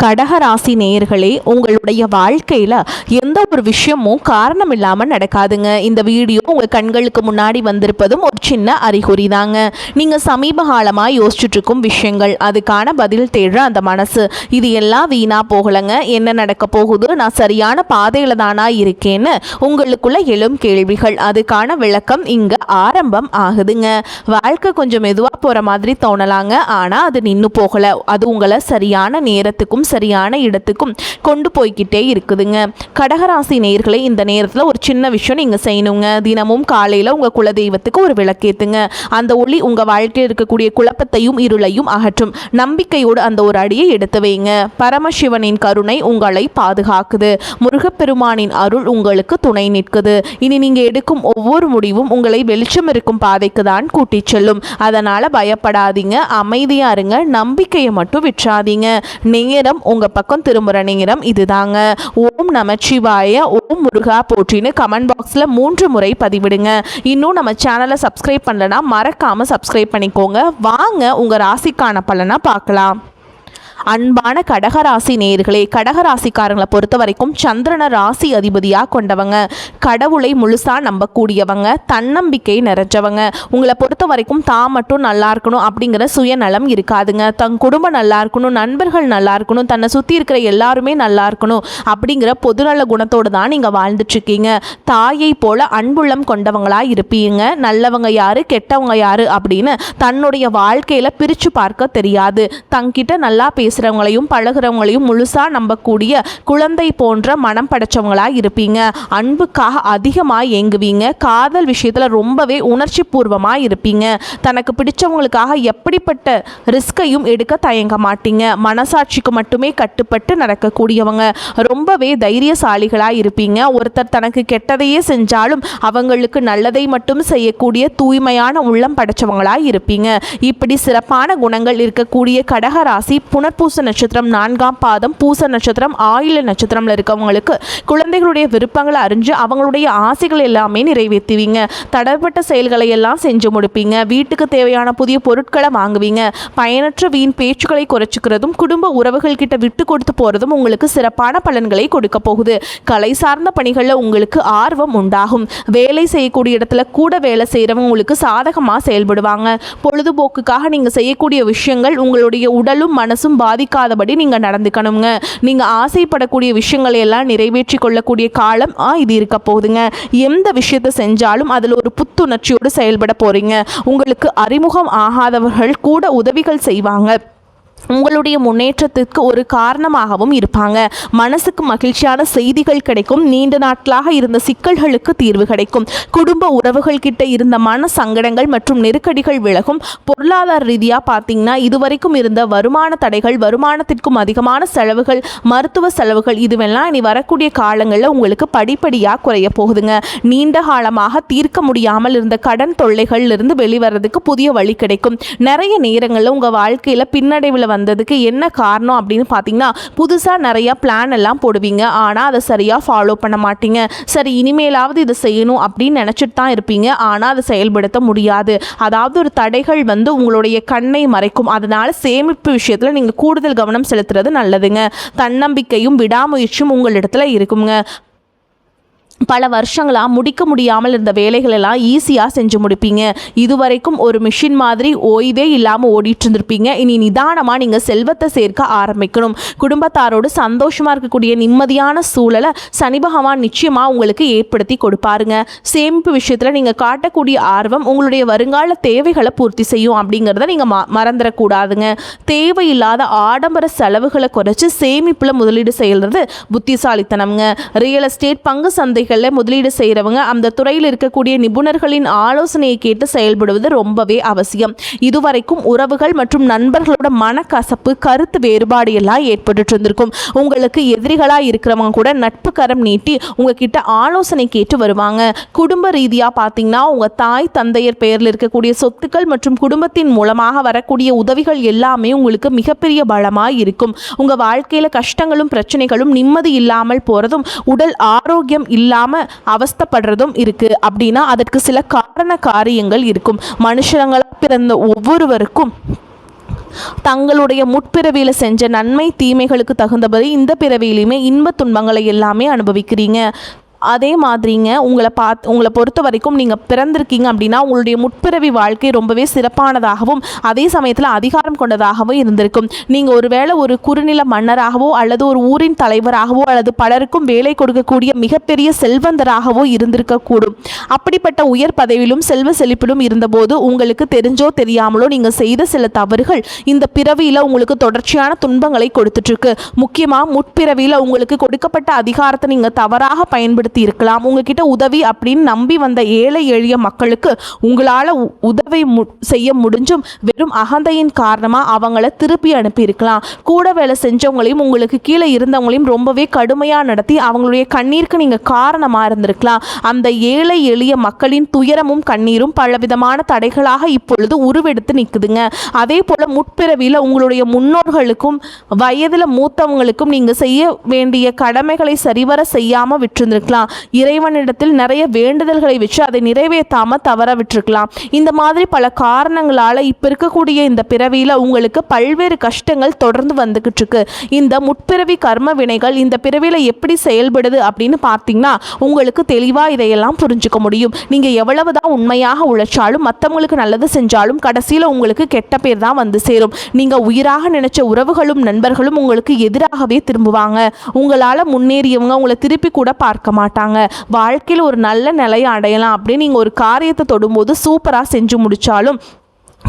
கடகராசி நேயர்களே, உங்களுடைய வாழ்க்கையில் எந்த ஒரு விஷயமும் காரணம் இல்லாமல் நடக்காதுங்க. இந்த வீடியோ உங்கள் கண்களுக்கு முன்னாடி வந்திருப்பதும் ஒரு சின்ன அறிகுறி தாங்க. நீங்கள் சமீப காலமாக யோசிச்சுட்டு இருக்கும் விஷயங்கள், அதுக்கான பதில் தேடுற அந்த மனசு, இது எல்லாம் வீணாக போகலைங்க. என்ன நடக்க போகுது, நான் சரியான பாதையில் தானா இருக்கேன்னு உங்களுக்குள்ள எழும் கேள்விகள், அதுக்கான விளக்கம் இங்கே ஆரம்பம் ஆகுதுங்க. வாழ்க்கை கொஞ்சம் மெதுவாக போகிற மாதிரி தோணலாங்க, ஆனால் அது நின்று போகலை. அது உங்களை சரியான நேரத்துக்கும் சரியான இடத்துக்கும் கொண்டு போய்கிட்டே இருக்குதுங்க. கடகராசி நேயர்களே, இந்த நேரத்தில் ஒரு சின்ன விஷயம் நீங்கள் செய்யணுங்க. தினமும் காலையில் உங்கள் குலதெய்வத்துக்கு ஒரு விளக்கேற்றுங்க. அந்த ஒளி உங்கள் வாழ்க்கையில் இருக்கக்கூடிய குழப்பத்தையும் இருளையும் அகற்றும். நம்பிக்கையோடு அந்த ஒரு அடியை எடுத்து வைங்க. பரமசிவனின் கருணை உங்களை பாதுகாக்குது. முருகப்பெருமானின் அருள் உங்களுக்கு துணை நிற்குது. இனி நீங்கள் எடுக்கும் ஒவ்வொரு முடிவும் உங்களை வெளிச்சம் இருக்கும் பாதைக்கு தான் கூட்டிச் செல்லும். அதனால் பயப்படாதீங்க, அமைதியா இருங்க, நம்பிக்கையை மட்டும் விற்றாதீங்க. நேரம் உங்க பக்கம் திரும்புற நேரம் இதுதாங்க. ஓம் நமச்சிவாய, ஓம் முருகா போற்றின்னு கமெண்ட் பாக்ஸ்ல 3 முறை பதிவிடுங்க. இன்னும் நம்ம சேனலை சப்ஸ்கிரைப் பண்ணலனா மறக்காம சப்ஸ்கிரைப் பண்ணிக்கோங்க. வாங்க உங்க ராசிக்கான பலனை பார்க்கலாம். அன்பான கடகராசி நேயர்களே, கடகராசிக்காரங்களை பொறுத்த வரைக்கும் சந்திரனை ராசி அதிபதியாக கொண்டவங்க, கடவுளை முழுசா நம்பக்கூடியவங்க, தன்னம்பிக்கை நிறைஞ்சவங்க. உங்களை பொறுத்த வரைக்கும் தான் மட்டும் நல்லா இருக்கணும் அப்படிங்கிற சுயநலம் இருக்காதுங்க. தன் குடும்பம் நல்லா இருக்கணும், நண்பர்கள் நல்லா இருக்கணும், தன்னை சுற்றி இருக்கிற எல்லாருமே நல்லா இருக்கணும் அப்படிங்கிற பொதுநல குணத்தோடு தான் நீங்கள் வாழ்ந்துட்டுருக்கீங்க. தாயை போல அன்புள்ளம் கொண்டவங்களாக இருப்பீங்க. நல்லவங்க யாரு, கெட்டவங்க யாரு அப்படின்னு தன்னுடைய வாழ்க்கையில் பிரித்து பார்க்க தெரியாது. தங்கிட்ட நல்லா பேசுகிறவங்களையும் பழகிறவங்களையும் முழுசாக நம்பக்கூடிய குழந்தை போன்ற மனம் படைச்சவங்களாக இருப்பீங்க. அன்புக்காக அதிகமாக ஏங்குவீங்க. காதல் விஷயத்தில் ரொம்பவே உணர்ச்சி பூர்வமாக இருப்பீங்க. தனக்கு பிடிச்சவங்களுக்காக எப்படிப்பட்ட ரிஸ்கையும் எடுக்க தயங்க மாட்டீங்க. மனசாட்சிக்கு மட்டுமே கட்டுப்பட்டு நடக்கக்கூடியவங்க. ரொம்பவே தைரியசாலிகளாக இருப்பீங்க. ஒருத்தர் தனக்கு கெட்டதையே செஞ்சாலும் அவங்களுக்கு நல்லதை மட்டும் செய்யக்கூடிய தூய்மையான உள்ளம் படைச்சவங்களாக இருப்பீங்க. இப்படி சிறப்பான குணங்கள் இருக்கக்கூடிய கடகராசி புனர்பூச நட்சத்திரம் 4ஆம் பாதம், பூச நட்சத்திரம், ஆயில நட்சத்திரம்ல இருக்கவங்களுக்கு குழந்தைகளுடைய விருப்பங்களை அறிஞ்சு அவங்களுடைய ஆசைகள் எல்லாமே நிறைவேற்றுவீங்க. தடைப்பட்ட செயல்களை எல்லாம் செஞ்சு முடிப்பீங்க. வீட்டுக்கு தேவையான புதிய பொருட்களை வாங்குவீங்க. பயனற்ற வீண் பேச்சுக்களை குறைச்சிக்கிறதும் குடும்ப உறவுகள் கிட்ட விட்டு கொடுத்து போறதும் உங்களுக்கு சிறப்பான பலன்களை கொடுக்க போகுது. கலை சார்ந்த பணிகளில் உங்களுக்கு ஆர்வம் உண்டாகும். வேலை செய்யக்கூடிய இடத்துல கூட வேலை செய்யறவங்க உங்களுக்கு சாதகமாக செயல்படுவாங்க. பொழுதுபோக்குக்காக நீங்க செய்யக்கூடிய விஷயங்கள் உங்களுடைய உடலும் மனசும் பாதிக்காதபடி நீங்க நடந்துக்கணுங்க. நீங்க ஆசைப்படக்கூடிய விஷயங்களை எல்லாம் நிறைவேற்றி கொள்ளக்கூடிய காலம் இது இருக்க போகுதுங்க. எந்த விஷயத்தை செஞ்சாலும் அதில் ஒரு புத்துணர்ச்சியோடு செயல்பட போறீங்க. உங்களுக்கு அறிமுகம் ஆகாதவர்கள் கூட உதவிகள் செய்வாங்க. உங்களுடைய முன்னேற்றத்திற்கு ஒரு காரணமாகவும் இருப்பாங்க. மனசுக்கு மகிழ்ச்சியான செய்திகள் கிடைக்கும். நீண்ட நாட்களாக இருந்த சிக்கல்களுக்கு தீர்வு கிடைக்கும். குடும்ப உறவுகள் கிட்ட இருந்த மன சங்கடங்கள் மற்றும் நெருக்கடிகள் விலகும். பொருளாதார ரீதியாக பார்த்தீங்கன்னா இதுவரைக்கும் இருந்த வருமான தடைகள், வருமானத்திற்கும் அதிகமான செலவுகள், மருத்துவ செலவுகள், இதுவெல்லாம் இனி வரக்கூடிய காலங்களில் உங்களுக்கு படிப்படியாக குறைய போகுதுங்க. நீண்ட காலமாக தீர்க்க முடியாமல் இருந்த கடன் தொல்லைகளிலிருந்து வெளிவரதுக்கு புதிய வழி கிடைக்கும். நிறைய நேரங்களில் உங்கள் வாழ்க்கையில் பின்னடைவில் வந்ததுக்கு என்ன காரணம் அப்படின்னு பார்த்தீங்கன்னா, புதுசாக நிறைய பிளான் எல்லாம் போடுவீங்க. ஆனால் அதை சரியாக ஃபாலோ பண்ண மாட்டீங்க. சரி, இனிமேலாவது இதை செய்யணும் அப்படின்னு நினச்சிட்டு தான் இருப்பீங்க. ஆனால் அதை செயல்படுத்த முடியாது. அதாவது ஒரு தடைகள் உங்களுடைய கண்ணை மறைக்கும். அதனால சேமிப்பு விஷயத்தில் நீங்கள் கூடுதல் கவனம் செலுத்துறது நல்லதுங்க. தன்னம்பிக்கையும் விடாமுயற்சியும் உங்களிடத்துல இருக்குங்க. பல வருஷங்களாக முடிக்க முடியாமல் இருந்த வேலைகள் எல்லாம் ஈஸியாக செஞ்சு முடிப்பீங்க. இதுவரைக்கும் ஒரு மிஷின் மாதிரி ஓய்வே இல்லாமல் ஓடிட்டு இருந்திருப்பீங்க. இனி நிதானமாக நீங்கள் செல்வத்தை சேர்க்க ஆரம்பிக்கணும். குடும்பத்தாரோடு சந்தோஷமாக இருக்கக்கூடிய நிம்மதியான சூழலை சனி பகவான் நிச்சயமாக உங்களுக்கு ஏற்படுத்தி கொடுப்பாருங்க. சேமிப்பு விஷயத்தில் நீங்கள் காட்டக்கூடிய ஆர்வம் உங்களுடைய வருங்கால தேவைகளை பூர்த்தி செய்யும் அப்படிங்கிறத நீங்கள் மறந்துடக்கூடாதுங்க. தேவையில்லாத ஆடம்பர செலவுகளை குறைச்சி சேமிப்பில் முதலீடு செய்கிறது புத்திசாலித்தனம்ங்க. ரியல் எஸ்டேட், பங்கு சந்தைகள் முதலீடு செய்கிறவங்க அந்த துறையில் இருக்கக்கூடிய நிபுணர்களின் ஆலோசனையை கேட்டு செயல்படுவது ரொம்பவே அவசியம். இதுவரைக்கும் உறவுகள் மற்றும் நண்பர்களோட மனக்கசப்பு, கருத்து வேறுபாடு எல்லாம் ஏற்பட்டு இருந்திருக்கும். உங்களுக்கு எதிரிகளாக இருக்கிறவங்க கூட நட்பு கரம் நீட்டி உங்ககிட்ட ஆலோசனை கேட்டு வருவாங்க. குடும்ப ரீதியாக பார்த்தீங்கன்னா உங்கள் தாய் தந்தையர் பெயரில் இருக்கக்கூடிய சொத்துக்கள் மற்றும் குடும்பத்தின் மூலமாக வரக்கூடிய உதவிகள் எல்லாமே உங்களுக்கு மிகப்பெரிய பலமாக இருக்கும். உங்கள் வாழ்க்கையில் கஷ்டங்களும் பிரச்சனைகளும் நிம்மதி இல்லாமல் போகிறதும், உடல் ஆரோக்கியம் இல்லாமல் அவஸ்தப்படுறதும் இருக்கு அப்படின்னா அதற்கு சில காரண காரியங்கள் இருக்கும். மனுஷங்களா பிறந்த ஒவ்வொருவருக்கும் தங்களுடைய முற்பிறவியில் செஞ்ச நன்மை தீமைகளுக்கு தகுந்தபடி இந்த பிறவியிலுமே இன்ப துன்பங்களை எல்லாமே அனுபவிக்கிறீங்க. அதே மாதிரிங்க உங்களை பொறுத்த வரைக்கும் நீங்கள் பிறந்திருக்கீங்க அப்படின்னா உங்களுடைய முற்பிறவி வாழ்க்கை ரொம்பவே சிறப்பானதாகவும் அதே சமயத்தில் அதிகாரம் கொண்டதாகவும் இருந்திருக்கும். நீங்கள் ஒருவேளை ஒரு குறுநில மன்னராகவோ அல்லது ஒரு ஊரின் தலைவராகவோ அல்லது பலருக்கும் வேலை கொடுக்கக்கூடிய மிகப்பெரிய செல்வந்தராகவோ இருந்திருக்கக்கூடும். அப்படிப்பட்ட உயர் பதவியிலும் செல்வ செழிப்பிலும் இருந்தபோது உங்களுக்கு தெரிஞ்சோ தெரியாமலோ நீங்கள் செய்த சில தவறுகள் இந்த பிறவியில் உங்களுக்கு தொடர்ச்சியான துன்பங்களை கொடுத்துட்ருக்கு. முக்கியமாக முற்பிறவியில் உங்களுக்கு கொடுக்கப்பட்ட அதிகாரத்தை நீங்கள் தவறாக பயன்படுத்தி இருக்கலாம். உங்ககிட்ட உதவி அப்படின்னு நம்பி வந்த ஏழை எளிய மக்களுக்கு உங்களால் உதவி செய்ய முடிஞ்சும் வெறும் அகந்தையின் காரணமாக அவங்கள திருப்பி அனுப்பி இருக்கலாம். கூட வேலை செஞ்சவங்களையும் உங்களுக்கு கீழே இருந்தவங்களையும் ரொம்பவே கடுமையாக நடத்தி அவங்களுடைய கண்ணீருக்கு நீங்கள் காரணமாக இருந்திருக்கலாம். அந்த ஏழை எளிய மக்களின் துயரமும் கண்ணீரும் பலவிதமான தடைகளாக இப்பொழுது உருவெடுத்து நிற்குதுங்க. அதே போல் முற்பிறவியில் உங்களுடைய முன்னோர்களுக்கும் வயதில் மூத்தவங்களுக்கும் நீங்கள் செய்ய வேண்டிய கடமைகளை சரிவர செய்யாமல் விட்டுருந்துருக்கலாம். இறைவனிடத்தில் நிறைய வேண்டுதல்களை வச்சு அதை நிறைவேற்றாம தவற விட்டுருக்கலாம். இந்த மாதிரி பல காரணங்களால் இப்போ இருக்கக்கூடிய இந்த பிறவியில் உங்களுக்கு பல்வேறு கஷ்டங்கள் தொடர்ந்து வந்துகிட்டு இருக்கு. இந்த முற்பிறவி கர்ம வினைகள் இந்த பிறவியில் எப்படி செயல்படுது அப்படின்னு பார்த்தீங்கன்னா உங்களுக்கு தெளிவாக இதையெல்லாம் புரிஞ்சுக்க முடியும். நீங்கள் எவ்வளவுதான் உண்மையாக உழைச்சாலும் மற்றவங்களுக்கு நல்லது செஞ்சாலும் கடைசியில் உங்களுக்கு கெட்ட பேர் தான் வந்து சேரும். நீங்கள் உயிராக நினைச்ச உறவுகளும் நண்பர்களும் உங்களுக்கு எதிராகவே திரும்புவாங்க. உங்களால் முன்னேறியவங்க உங்களை திருப்பி கூட பார்க்க மாட்டாங்க. வாழ்க்கையில் ஒரு நல்ல நிலையை அடையலாம் அப்படின்னு நீங்கள் ஒரு காரியத்தை தொடும்போது சூப்பராக செஞ்சு முடித்தாலும்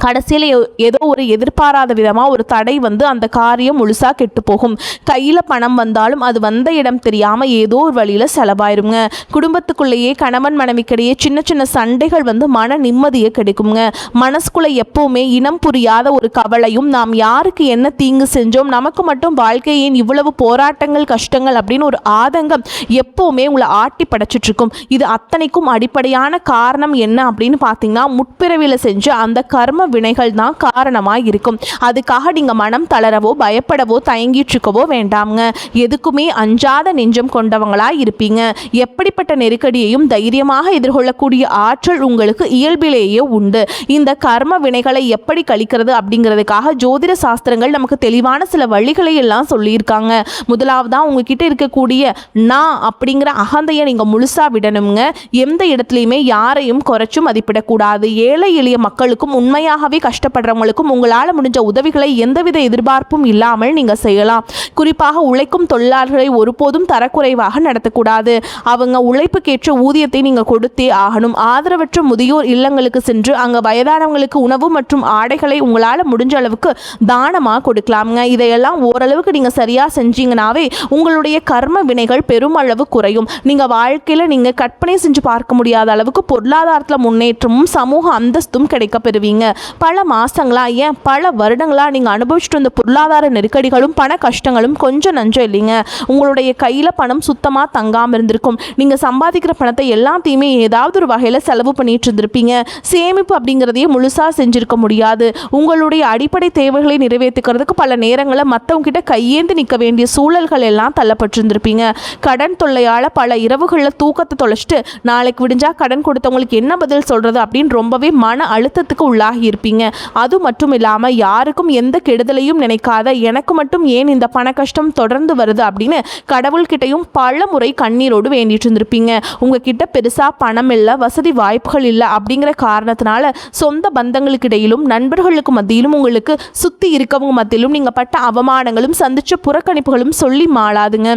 கடைசியில் ஏதோ ஒரு எதிர்பாராத விதமாக ஒரு தடை வந்து அந்த காரியம் முழுசாக கெட்டு போகும். கையில் பணம் வந்தாலும் அது வந்த இடம் தெரியாமல் ஏதோ ஒரு வழியில் செலவாயிருங்க. குடும்பத்துக்குள்ளேயே கணவன் மனைவிக்கிடையே சின்ன சின்ன சண்டைகள் வந்து மன நிம்மதியை கிடைக்குங்க. மனசுக்குள்ளே எப்போவுமே இனம் புரியாத ஒரு கவலையும் நாம் யாருக்கு என்ன தீங்கு செஞ்சோம், நமக்கு மட்டும் வாழ்க்கையின் இவ்வளவு போராட்டங்கள் கஷ்டங்கள் அப்படின்னு ஒரு ஆதங்கம் எப்போவுமே உங்களை ஆட்டி படைச்சிட்ருக்கும். இது அத்தனைக்கும் அடிப்படையான காரணம் என்ன அப்படின்னு பார்த்தீங்கன்னா முற்பிறவியில் செஞ்ச அந்த கர்ம வினைகள் தான் காரணமாக இருக்கும். அதுக்காக நீங்கள் மனம் தளரவோ பயப்படவோ தயங்கிட்டுருக்கவோ வேண்டாம்ங்க. எதுக்குமே அஞ்சாத நெஞ்சம் கொண்டவங்களாக இருப்பீங்க. எப்படிப்பட்ட நெருக்கடியையும் தைரியமாக எதிர்கொள்ளக்கூடிய ஆற்றல் உங்களுக்கு இயல்பிலேயே உண்டு. இந்த கர்ம வினைகளை எப்படி கழிக்கிறது அப்படிங்கிறதுக்காக ஜோதிட சாஸ்திரங்கள் நமக்கு தெளிவான சில வழிகளை எல்லாம் சொல்லியிருக்காங்க. முதலாவதாக உங்ககிட்ட இருக்கக்கூடிய நான் அப்படிங்கிற அகந்தையை நீங்கள் முழுசாக விடணுங்க. எந்த இடத்துலையுமே யாரையும் குறைச்சும் மதிப்பிடக்கூடாது. ஏழை எளிய மக்களுக்கும் உண்மையாக கஷ்டப்படுறவங்களுக்கும் உங்களால் முடிஞ்ச உதவிகளை எந்தவித எதிர்பார்ப்பும் இல்லாமல் நீங்கள் செய்யலாம். குறிப்பாக உழைக்கும் தொழிலாளர்களை ஒருபோதும் தரக்குறைவாக நடத்தக்கூடாது. அவங்க உழைப்புக்கேற்ற ஊதியத்தை நீங்கள் கொடுத்தே ஆகணும். ஆதரவற்ற முதியோர் இல்லங்களுக்கு சென்று அங்கே வயதானவங்களுக்கு உணவு மற்றும் ஆடைகளை உங்களால் முடிஞ்ச அளவுக்கு தானமாக கொடுக்கலாமுங்க. இதையெல்லாம் ஓரளவுக்கு நீங்கள் சரியாக செஞ்சீங்கன்னாவே உங்களுடைய கர்ம வினைகள் பெருமளவு குறையும். நீங்கள் வாழ்க்கையில் நீங்கள் கற்பனை செஞ்சு பார்க்க முடியாத அளவுக்கு பொருளாதாரத்தில் முன்னேற்றமும் சமூக அந்தஸ்தும் கிடைக்க பெறுவீங்க. பல மாசங்களா ஏன் பல வருடங்களா நீங்க அனுபவிச்சுட்டு வந்த பொருளாதார நெருக்கடிகளும் பண கஷ்டங்களும் கொஞ்சம் நஞ்சம் இல்லைங்க. உங்களுடைய கையில பணம் சுத்தமா தங்காம இருந்திருக்கும். நீங்க சம்பாதிக்கிற பணத்தை எல்லாத்தையுமே ஏதாவது ஒரு வகையில செலவு பண்ணிட்டு இருந்திருப்பீங்க. சேமிப்பு அப்படிங்கிறதையே முழுசா செஞ்சிருக்க முடியாது. உங்களுடைய அடிப்படை தேவைகளை நிறைவேற்றிக்கிறதுக்கு பல நேரங்களில் மற்றவங்க கிட்ட கையேந்து நிற்க வேண்டிய சூழல்கள் எல்லாம் தள்ளப்பட்டிருந்திருப்பீங்க. கடன் தொல்லையால பல இரவுகளில் தூக்கத்தை தொலைச்சிட்டு நாளைக்கு விடிஞ்சா கடன் கொடுத்தவங்களுக்கு என்ன பதில் சொல்றது அப்படின்னு ரொம்பவே மன அழுத்தத்துக்கு உள்ளாகி இருப்பீங்க. அது மட்டும் இல்லாமல் யாருக்கும் எந்த கெடுதலையும் நினைக்காத எனக்கு மட்டும் ஏன் இந்த பண கஷ்டம் தொடர்ந்து வருது அப்படின்னு கடவுள்கிட்டையும் பல முறை கண்ணீரோடு வேண்டிட்டு இருந்திருப்பீங்க. உங்ககிட்ட பெருசா பணம் இல்லை, வசதி வாய்ப்புகள் இல்லை அப்படிங்கிற காரணத்தினால சொந்த பந்தங்களுக்கு இடையிலும் நண்பர்களுக்கு மத்தியிலும் உங்களுக்கு சுத்தி இருக்கவங்க மத்தியிலும் நீங்க பட்ட அவமானங்களும் சந்திச்ச புறக்கணிப்புகளும் சொல்லி மாளாதுங்க.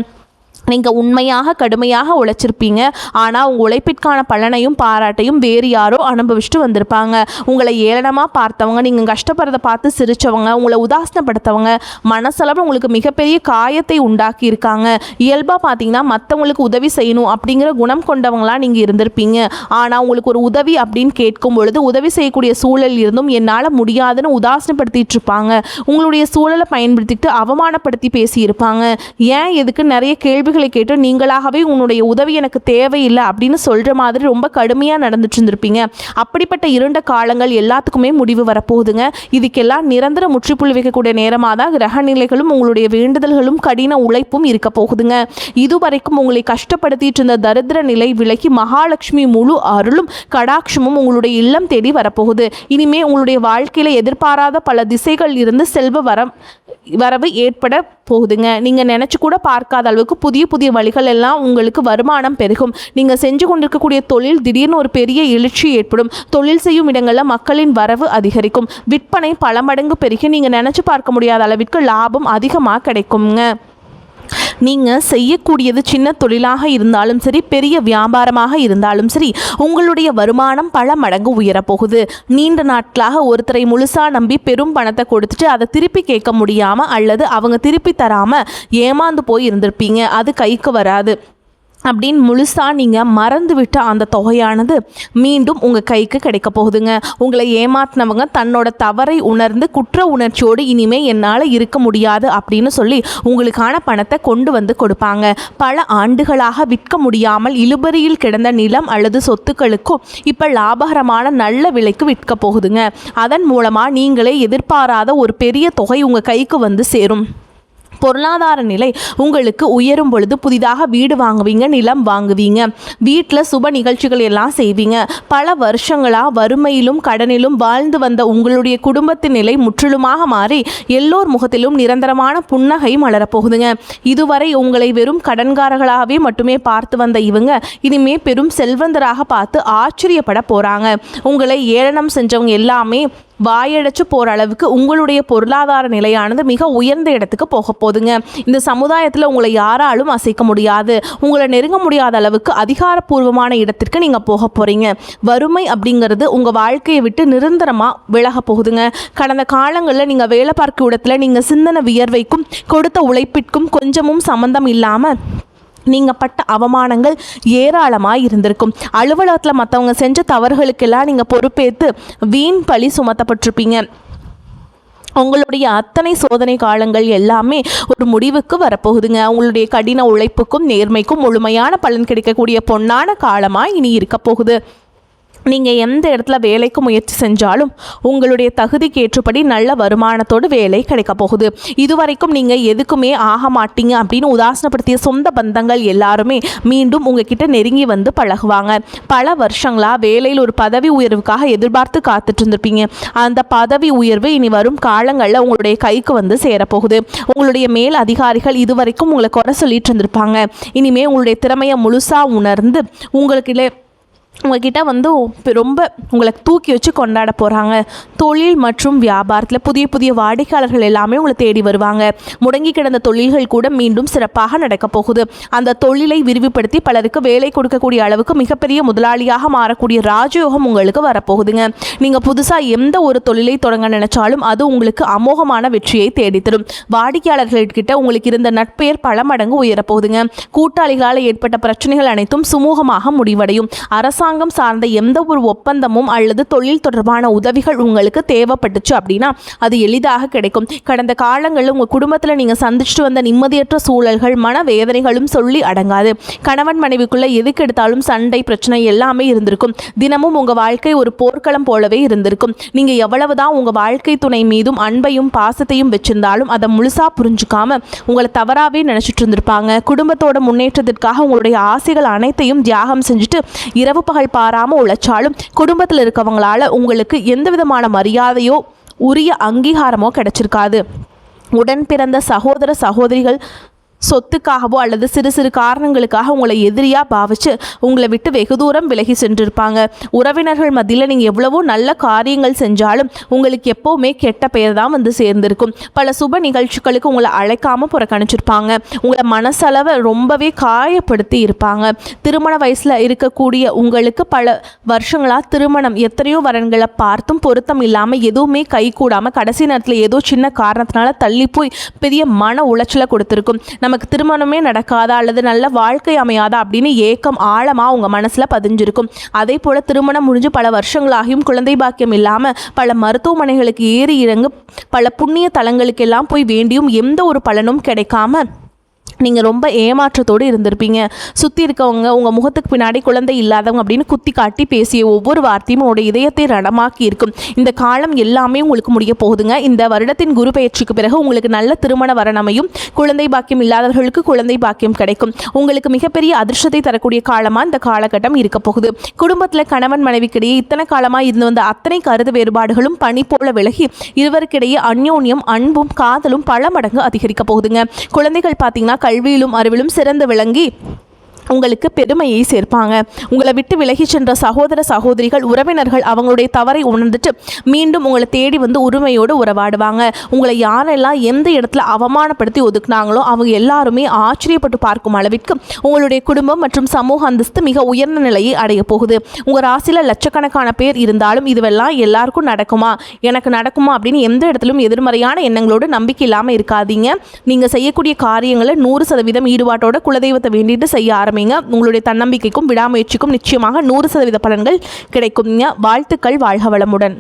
நீங்கள் உண்மையாக கடுமையாக உழைச்சிருப்பீங்க. ஆனால் உங்கள் உழைப்பிற்கான பலனையும் பாராட்டையும் வேறு யாரோ அனுபவிச்சுட்டு வந்திருப்பாங்க. உங்களை ஏளனமாக பார்த்தவங்க, நீங்கள் கஷ்டப்படுறதை பார்த்து சிரித்தவங்க, உங்களை உதாசனப்படுத்தவங்க மனசளவு உங்களுக்கு மிகப்பெரிய காயத்தை உண்டாக்கி இருக்காங்க. இயல்பாக பார்த்தீங்கன்னா மற்றவங்களுக்கு உதவி செய்யணும் அப்படிங்கிற குணம் கொண்டவங்களாக நீங்கள் இருந்திருப்பீங்க. ஆனால் உங்களுக்கு ஒரு உதவி அப்படின்னு கேட்கும் பொழுது உதவி செய்யக்கூடிய சூழல் இருந்தும் என்னால் முடியாதுன்னு உதாசனப்படுத்திட்டு இருப்பாங்க. உங்களுடைய சூழலை பயன்படுத்திட்டு அவமானப்படுத்தி பேசியிருப்பாங்க. ஏன் எதுக்கு நிறைய கேள்விகள் கேள்விகளை கேட்டு நீங்களாகவே உன்னுடைய உதவி எனக்கு தேவையில்லை அப்படின்னு சொல்கிற மாதிரி ரொம்ப கடுமையாக நடந்துட்டு இருந்திருப்பீங்க. அப்படிப்பட்ட இருண்ட காலங்கள் எல்லாத்துக்குமே முடிவு வரப்போகுதுங்க. இதுக்கெல்லாம் நிரந்தர முற்றுப்புள்ளி வைக்கக்கூடிய நேரமாக தான் கிரக நிலைகளும் உங்களுடைய வேண்டுதல்களும் கடின உழைப்பும் இருக்க போகுதுங்க. இதுவரைக்கும் உங்களை கஷ்டப்படுத்திட்டு இருந்த தரித்திர நிலை விலகி மகாலட்சுமி முழு அருளும் கடாட்சமும் உங்களுடைய இல்லம் தேடி வரப்போகுது. இனிமே உங்களுடைய வாழ்க்கையில எதிர்பாராத பல திசைகள் இருந்து செல்வ வரவு ஏற்பட போகுதுங்க. நீங்கள் நினச்சி கூட பார்க்காத அளவுக்கு புதிய புதிய வழிகள் எல்லாம் உங்களுக்கு வருமானம் பெருகும். நீங்கள் செஞ்சு கொண்டிருக்கக்கூடிய தொழில் திடீர்னு ஒரு பெரிய எழுச்சி ஏற்படும். தொழில் செய்யும் இடங்களில் மக்களின் வரவு அதிகரிக்கும். விற்பனை பல மடங்கு பெருகி நீங்கள் நினச்சி பார்க்க முடியாத அளவிற்கு லாபம் அதிகமாக கிடைக்குங்க. நீங்கள் செய்யக்கூடியது சின்ன தொழிலாக இருந்தாலும் சரி, பெரிய வியாபாரமாக இருந்தாலும் சரி, உங்களுடைய வருமானம் பல மடங்கு உயரப்போகுது. நீண்ட நாட்களாக ஒருத்தரை முழுசாக நம்பி பெரும் பணத்தை கொடுத்துட்டு அதை திருப்பி கேட்க முடியாமல் அல்லது அவங்க திருப்பி தராமல் ஏமாந்து போய் இருந்திருப்பீங்க. அது கைக்கு வராது அப்படின்னு முழுசாக நீங்கள் மறந்துவிட்ட அந்த தொகையானது மீண்டும் உங்கள் கைக்கு கிடைக்க போகுதுங்க. உங்களை ஏமாத்தினவங்க தன்னோட தவறை உணர்ந்து குற்ற உணர்ச்சியோடு இனிமேல் என்னால் இருக்க முடியாது அப்படின்னு சொல்லி உங்களுக்கான பணத்தை கொண்டு வந்து கொடுப்பாங்க. பல ஆண்டுகளாக விற்க முடியாமல் இழுபறியில் கிடந்த நிலம் அல்லது சொத்துக்களுக்கும் இப்போ லாபகரமான நல்ல விலைக்கு விற்க போகுதுங்க. அதன் மூலமாக நீங்களே எதிர்பாராத ஒரு பெரிய தொகை உங்கள் கைக்கு வந்து சேரும். பொருளாதார நிலை உங்களுக்கு உயரும் பொழுது புதிதாக வீடு வாங்குவீங்க, நிலம் வாங்குவீங்க, வீட்டில் சுப நிகழ்ச்சிகள் எல்லாம் செய்வீங்க. பல வருஷங்களாக வறுமையிலும் கடனிலும் வாழ்ந்து வந்த உங்களுடைய குடும்பத்தின் நிலை முற்றிலுமாக மாறி எல்லோர் முகத்திலும் நிரந்தரமான புன்னகை மலரப்போகுதுங்க. இதுவரை உங்களை வெறும் கடன்காரர்களாகவே மட்டுமே பார்த்து வந்த இவங்க இனிமே பெரும் செல்வந்தராக பார்த்து ஆச்சரியப்பட போகிறாங்க. உங்களை ஏளனம் செஞ்சவங்க எல்லாமே வாயடைச்சு போகிற அளவுக்கு உங்களுடைய பொருளாதார நிலையானது மிக உயர்ந்த இடத்துக்கு போக போகுதுங்க. இந்த சமுதாயத்தில் உங்களை யாராலும் அசைக்க முடியாது. உங்களை நெருங்க முடியாத அளவுக்கு அதிகாரப்பூர்வமான இடத்திற்கு நீங்கள் போக போகிறீங்க. வறுமை அப்படிங்கிறது உங்கள் வாழ்க்கையை விட்டு நிரந்தரமாக விலக போகுதுங்க. கடந்த காலங்களில் நீங்கள் வேலை பார்க்கும் இடத்துல நீங்கள் சிந்தனை வியர்வைக்கும் கொடுத்த உழைப்பிற்கும் கொஞ்சமும் சம்பந்தம் இல்லாமல் நீங்கள் பட்ட அவமானங்கள் ஏராளமாக இருந்திருக்கும். அலுவலகத்தில் மற்றவங்க செஞ்ச தவறுகளுக்கெல்லாம் நீங்கள் பொறுப்பேற்று வீண் பழி சுமத்தப்பட்டிருப்பீங்க. உங்களுடைய அத்தனை சோதனை காலங்கள் எல்லாமே ஒரு முடிவுக்கு வரப்போகுதுங்க. உங்களுடைய கடின உழைப்புக்கும் நேர்மைக்கும் முழுமையான பலன் கிடைக்கக்கூடிய பொன்னான காலமாக இனி இருக்க போகுது. நீங்கள் எந்த இடத்துல வேலைக்கு முயற்சி செஞ்சாலும் உங்களுடைய தகுதிக்கு ஏற்றபடி நல்ல வருமானத்தோடு வேலை கிடைக்க போகுது. இதுவரைக்கும் நீங்கள் எதுக்குமே ஆக மாட்டீங்க அப்படின்னு உதாசனப்படுத்திய சொந்த பந்தங்கள் எல்லாருமே மீண்டும் உங்ககிட்ட நெருங்கி வந்து பழகுவாங்க. பல வருஷங்களாக வேலையில் ஒரு பதவி உயர்வுக்காக எதிர்பார்த்து காத்துட்டு இருந்திருப்பீங்க. அந்த பதவி உயர்வு இனி வரும் காலங்களில் உங்களுடைய கைக்கு வந்து சேரப்போகுது. உங்களுடைய மேல் அதிகாரிகள் இதுவரைக்கும் உங்களை குறை சொல்லிட்டு இருந்திருப்பாங்க. இனிமேல் உங்களுடைய திறமையை முழுசாக உணர்ந்து உங்ககிட்ட வந்து ரொம்ப உங்களை தூக்கி வச்சு கொண்டாட போகிறாங்க. தொழில் மற்றும் வியாபாரத்தில் புதிய புதிய வாடிக்கையாளர்கள் எல்லாமே உங்களை தேடி வருவாங்க. முடங்கி கிடந்த தொழில்கள் கூட மீண்டும் சிறப்பாக நடக்க போகுது. அந்த தொழிலை விரிவுபடுத்தி பலருக்கு வேலை கொடுக்கக்கூடிய அளவுக்கு மிகப்பெரிய முதலாளியாக மாறக்கூடிய ராஜயோகம் உங்களுக்கு வரப்போகுதுங்க. நீங்கள் புதுசாக எந்த ஒரு தொழிலை தொடங்க நினைச்சாலும் அது உங்களுக்கு அமோகமான வெற்றியை தேடித்தரும். வாடிக்கையாளர்கள்கிட்ட உங்களுக்கு இருந்த நட்பெயர் பல மடங்கு உயரப்போகுதுங்க. கூட்டாளிகளால் ஏற்பட்ட பிரச்சனைகள் அனைத்தும் சுமூகமாக முடிவடையும். அரசாங்கம் சார்ந்த எந்த ஒரு ஒப்பந்தமும் அல்லது தொழில் தொடர்பான உதவிகள் உங்களுக்கு தேவைப்பட்டுச்சு அப்படின்னா அது எளிதாக கிடைக்கும். கடந்த காலங்களில் உங்கள் குடும்பத்தில் நீங்கள் சந்திச்சுட்டு வந்த நிம்மதியற்ற சூழல்கள், மனவேதனைகளும் சொல்லி அடங்காது. கணவன் மனைவிக்குள்ள எதுக்கு எடுத்தாலும் சண்டை பிரச்சனை எல்லாமே இருந்திருக்கும். தினமும் உங்கள் வாழ்க்கை ஒரு போர்க்களம் போலவே இருந்திருக்கும். நீங்கள் எவ்வளவுதான் உங்கள் வாழ்க்கை துணை மீதும் அன்பையும் பாசத்தையும் வச்சிருந்தாலும் அதை முழுசாக புரிஞ்சுக்காம உங்களை தவறாகவே நினச்சிட்டு இருந்திருப்பாங்க. குடும்பத்தோட முன்னேற்றத்திற்காக உங்களுடைய ஆசைகள் அனைத்தையும் தியாகம் செஞ்சுட்டு இரவு பகல் பாராமல் உழைச்சாலும் குடும்பத்தில் இருக்கவங்களால உங்களுக்கு எந்த விதமான மரியாதையோ உரிய அங்கீகாரமோ கிடைச்சிருக்காது. உடன் பிறந்த சகோதர சகோதரிகள் சொத்துக்காகவோ அல்லது சிறு சிறு காரணங்களுக்காக உங்களை எதிரியாக பாவிச்சு உங்களை விட்டு வெகு தூரம் விலகி சென்றிருப்பாங்க. உறவினர்கள் மத்தியில் நீங்கள் எவ்வளவோ நல்ல காரியங்கள் செஞ்சாலும் உங்களுக்கு எப்போவுமே கெட்ட பெயர் தான் வந்து சேர்ந்திருக்கும். பல சுப நிகழ்ச்சிகளுக்கு உங்களை அழைக்காமல் புறக்கணிச்சிருப்பாங்க. உங்களை மனசளவை ரொம்பவே காயப்படுத்தி இருப்பாங்க. திருமண வயசில் இருக்கக்கூடிய உங்களுக்கு பல வருஷங்களாக திருமணம் எத்தனையோ வரன்களை பார்த்தும் பொருத்தம் இல்லாமல் எதுவுமே கை கூடாமல் கடைசி நேரத்தில் ஏதோ சின்ன காரணத்தினால தள்ளி போய் பெரிய மன உளைச்சலை கொடுத்துருக்கும். நமக்கு திருமணமே நடக்காதா அல்லது நல்ல வாழ்க்கை அமையாதா அப்படின்னு ஏக்கம் ஆழமாக உங்கள் மனசில் பதிஞ்சிருக்கும். அதே போல் திருமணம் முடிஞ்சு பல வருஷங்களாகியும் குழந்தை பாக்கியம் இல்லாமல் பல மருத்துவமனைகளுக்கு ஏறி இறங்கு பல புண்ணிய தலங்களுக்கெல்லாம் போய் வேண்டியும் எந்த ஒரு பலனும் கிடைக்காம நீங்கள் ரொம்ப ஏமாற்றத்தோடு இருந்திருப்பீங்க. சுற்றி இருக்கவங்க உங்கள் முகத்துக்கு பின்னாடி குழந்தை இல்லாதவங்க அப்படின்னு குத்தி காட்டி பேசிய ஒவ்வொரு வார்த்தையும் உங்களுடைய இதயத்தை ரணமாக்கி இருக்கும். இந்த காலம் எல்லாமே உங்களுக்கு முடிய போகுதுங்க. இந்த வருடத்தின் குரு பயிற்சிக்கு பிறகு உங்களுக்கு நல்ல திருமண வரணமையும், குழந்தை பாக்கியம் இல்லாதவர்களுக்கு குழந்தை பாக்கியம் கிடைக்கும். உங்களுக்கு மிகப்பெரிய அதிர்ஷ்டத்தை தரக்கூடிய காலமாக இந்த காலகட்டம் இருக்க போகுது. குடும்பத்தில் கணவன் மனைவிக்கிடையே இத்தனை காலமாக இருந்து வந்த அத்தனை கருத்து வேறுபாடுகளும் பனி போல விலகி இருவருக்கிடையே அந்யோன்யம், அன்பும் காதலும் பல மடங்கு அதிகரிக்க போகுதுங்க. குழந்தைகள் பார்த்தீங்கன்னா கல்வியிலும் அறிவிலும் சிறந்து விளங்கி உங்களுக்கு பெருமையை சேர்ப்பாங்க. உங்களை விட்டு விலகி சென்ற சகோதர சகோதரிகள், உறவினர்கள் அவங்களுடைய தவறை உணர்ந்துட்டு மீண்டும் உங்களை தேடி வந்து உரிமையோடு உறவாடுவாங்க. உங்களை யாரெல்லாம் எந்த இடத்துல அவமானப்படுத்தி ஒதுக்குனாங்களோ அவங்க எல்லாருமே ஆச்சரியப்பட்டு பார்க்கும் அளவிற்கு உங்களுடைய குடும்பம் மற்றும் சமூக அந்தஸ்து மிக உயர்ந்த நிலையை அடைய போகுது. உங்கள் ராசியில் லட்சக்கணக்கான பேர் இருந்தாலும் இதுவெல்லாம் எல்லாருக்கும் நடக்குமா, எனக்கு நடக்குமா அப்படின்னு எந்த இடத்திலும் எதிர்மறையான எண்ணங்களோடு நம்பிக்கை இல்லாமல் இருக்காதீங்க. நீங்கள் செய்யக்கூடிய காரியங்களை 100% ஈடுபாட்டோட குலதெய்வத்தை வேண்டிட்டு செய்ய ஆரம்பிங்க. உங்களுடைய தன்னம்பிக்கைக்கும் விடாமுயற்சிக்கும் நிச்சயமாக 100% பலன்கள் கிடைக்கும். வாழ்த்துக்கள். வாழ்க வளமுடன்.